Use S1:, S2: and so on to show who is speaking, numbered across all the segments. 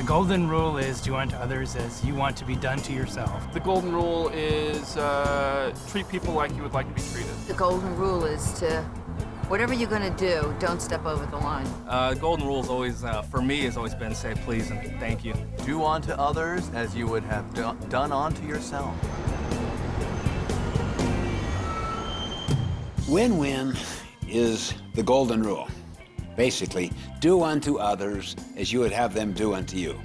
S1: golden rule is do unto others as you want to be done to yourself.
S2: The golden rule is treat people like you would like to be treated.
S3: The golden rule is to, whatever you're going to do, don't step over the line.
S4: The golden rule is always, for me, has always been say please and thank you.
S5: Do unto others as you would have done unto yourself.
S6: Win-win is the golden rule. Basically, do unto others as you would have them do unto you.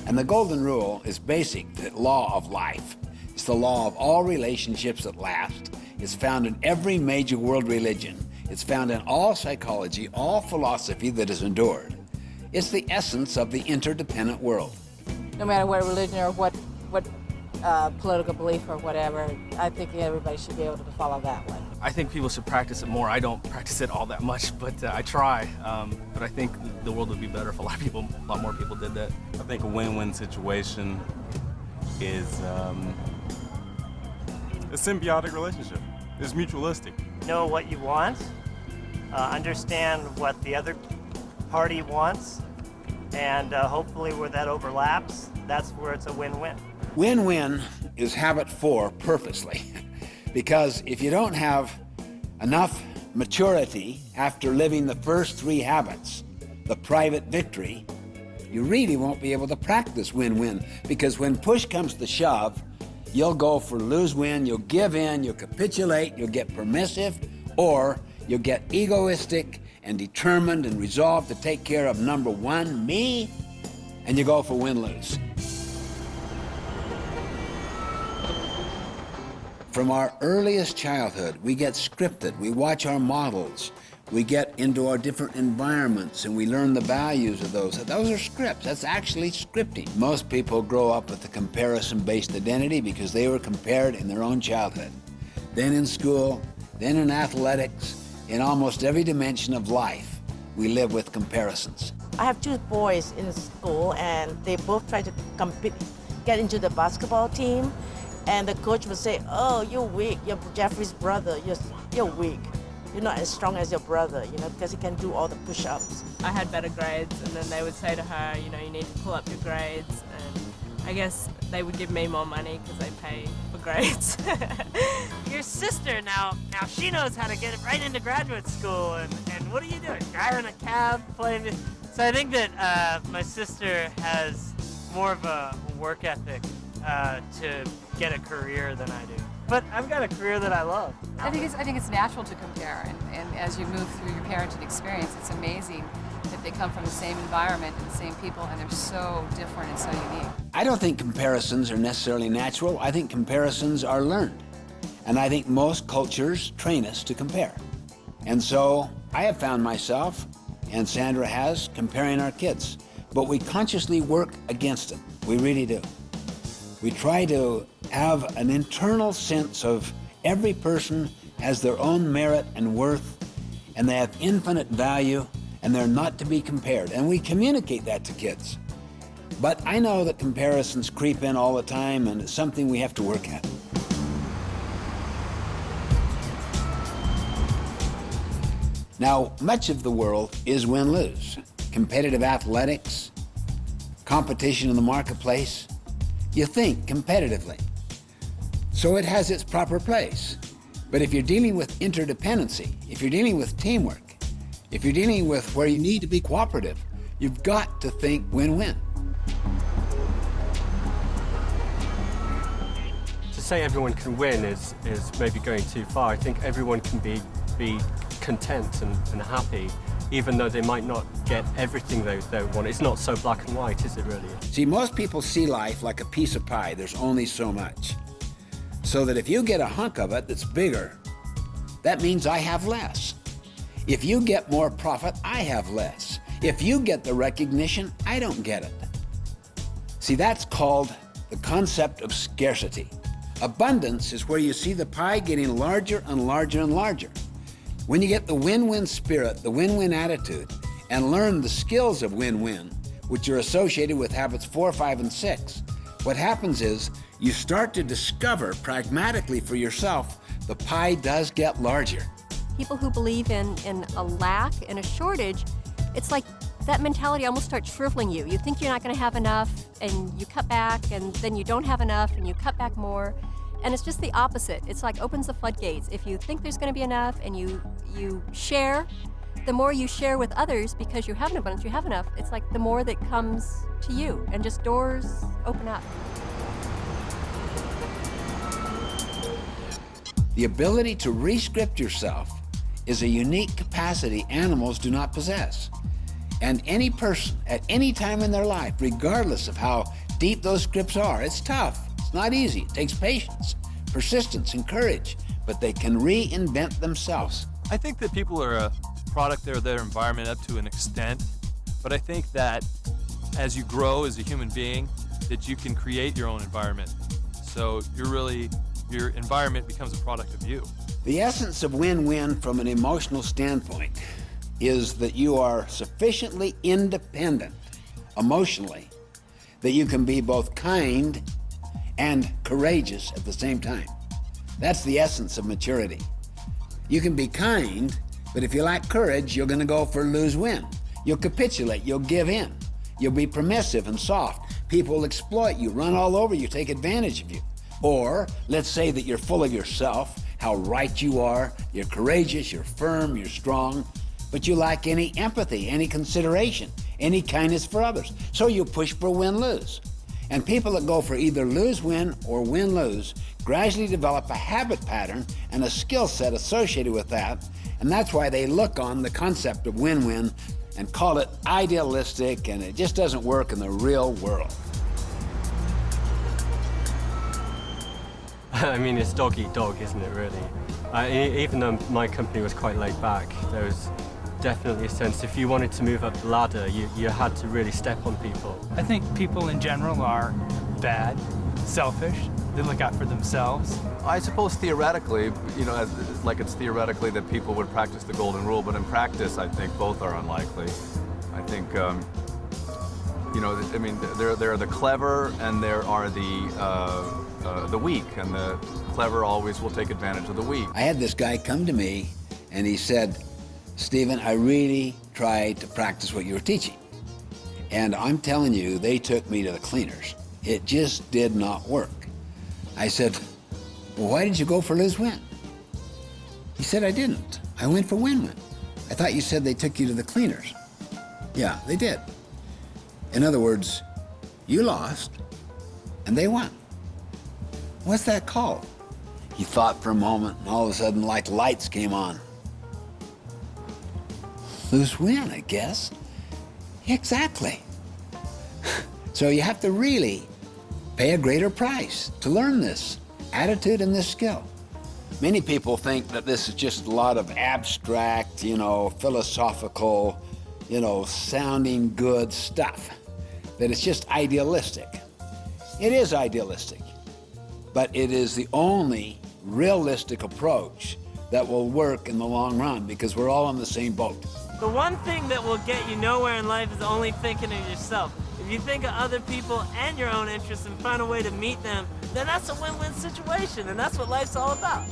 S6: And the golden rule is basic, the law of life. It's the law of all relationships that last. It's found in every major world religion. It's found in all psychology, all philosophy that has endured. It's the essence of the interdependent world.
S7: No matter what religion or what political belief or whatever, I think everybody should be able to follow that one.
S4: I think people should practice it more. I don't practice it all that much, but I try. But I think the world would be better if a lot more people did that.
S8: I think a win-win situation is a symbiotic relationship. It's mutualistic.
S9: Know what you want, understand what the other party wants, and hopefully where that overlaps, that's where it's a win-win.
S6: Win-win is habit 4 purposely, because if you don't have enough maturity after living the first 3 habits, the private victory, you really won't be able to practice win-win, because when push comes to shove, you'll go for lose-win, you'll give in, you'll capitulate, you'll get permissive, or you'll get egoistic and determined and resolved to take care of number 1, me, and you go for win-lose. From our earliest childhood, we get scripted, we watch our models, we get into our different environments and we learn the values of those. Those are scripts, that's actually scripting. Most people grow up with a comparison-based identity because they were compared in their own childhood. Then in school, then in athletics, in almost every dimension of life, we live with comparisons.
S7: I have 2 boys in school and they both try to compete, get into the basketball team. And the coach would say, oh, you're weak, you're Jeffrey's brother, you're weak. You're not as strong as your brother, because he can do all the push-ups.
S10: I had better grades, and then they would say to her, you need to pull up your grades, and I guess they would give me more money because they pay for grades.
S9: Your sister, now she knows how to get right into graduate school, and what are you doing? Driving a cab, playing... So I think that my sister has more of a work ethic to get a career than I do. But I've got a career that I love.
S11: I think it's natural to compare, and as you move through your parenting experience, it's amazing that they come from the same environment and the same people, and they're so different and so unique.
S6: I don't think comparisons are necessarily natural. I think comparisons are learned. And I think most cultures train us to compare. And so I have found myself, and Sandra has, comparing our kids. But we consciously work against it. We really do. We try to have an internal sense of every person has their own merit and worth, and they have infinite value, and they're not to be compared. And we communicate that to kids. But I know that comparisons creep in all the time, and it's something we have to work at. Now, much of the world is win-lose. Competitive athletics, competition in the marketplace. You think competitively. So it has its proper place. But if you're dealing with interdependency, if you're dealing with teamwork, if you're dealing with where you need to be cooperative, you've got to think win-win.
S12: To say everyone can win is maybe going too far. I think everyone can be content and happy, even though they might not get everything they want. It's not so black and white, is it really?
S6: See, most people see life like a piece of pie. There's only so much. So that if you get a hunk of it that's bigger, that means I have less. If you get more profit, I have less. If you get the recognition, I don't get it. See, that's called the concept of scarcity. Abundance is where you see the pie getting larger and larger and larger. When you get the win-win spirit, the win-win attitude, and learn the skills of win-win, which are associated with habits 4, 5, and 6, what happens is you start to discover pragmatically for yourself the pie does get larger.
S13: People who believe in a lack and a shortage, it's like that mentality almost starts shriveling you. You think you're not going to have enough, and you cut back, and then you don't have enough, and you cut back more. And it's just the opposite. It's like opens the floodgates. If you think there's going to be enough, and you share, the more you share with others because you have an abundance, you have enough, it's like the more that comes to you, and just doors open up.
S6: The ability to re-script yourself is a unique capacity animals do not possess. And any person, at any time in their life, regardless of how deep those scripts are, it's tough, it's not easy, it takes patience, persistence, and courage, but they can reinvent themselves.
S14: I think that people are a product of their environment up to an extent, but I think that as you grow as a human being, that you can create your own environment. So your environment becomes a product of you.
S6: The essence of win-win from an emotional standpoint is that you are sufficiently independent emotionally that you can be both kind and courageous at the same time. That's the essence of maturity. You can be kind, but if you lack courage, you're going to go for lose-win. You'll capitulate, you'll give in. You'll be permissive and soft. People will exploit you, run all over you, take advantage of you. Or let's say that you're full of yourself, how right you are, you're courageous, you're firm, you're strong, but you lack any empathy, any consideration, any kindness for others. So you push for win-lose. And people that go for either lose-win or win-lose gradually develop a habit pattern and a skill set associated with that, and that's why they look on the concept of win-win and call it idealistic, and it just doesn't work in the real world.
S12: I mean, it's dog eat dog, isn't it, really? Even though my company was quite laid back, there was definitely a sense if you wanted to move up the ladder, you had to really step on people.
S1: I think people in general are bad, selfish, they look out for themselves.
S5: I suppose theoretically, you know, like it's theoretically that people would practice the golden rule, but in practice, I think both are unlikely. I think, you know, I mean, there are the clever and there are the weak, and the clever always will take advantage of the weak.
S6: I had this guy come to me and he said, Stephen, I really tried to practice what you were teaching. And I'm telling you, they took me to the cleaners. It just did not work. I said, well, why did you go for lose-win? He said, I didn't. I went for win-win. I thought you said they took you to the cleaners. Yeah, they did. In other words, you lost and they won. What's that called? He thought for a moment, and all of a sudden, like lights came on. Lose-win, I guess. Exactly. So you have to really pay a greater price to learn this attitude and this skill. Many people think that this is just a lot of abstract, you know, philosophical, you know, sounding good stuff, that it's just idealistic. It is idealistic, but it is the only realistic approach that will work in the long run because we're all in the same boat.
S9: The one thing that will get you nowhere in life is only thinking of yourself. If you think of other people and your own interests and find a way to meet them, then that's a win-win situation, and that's what life's all about.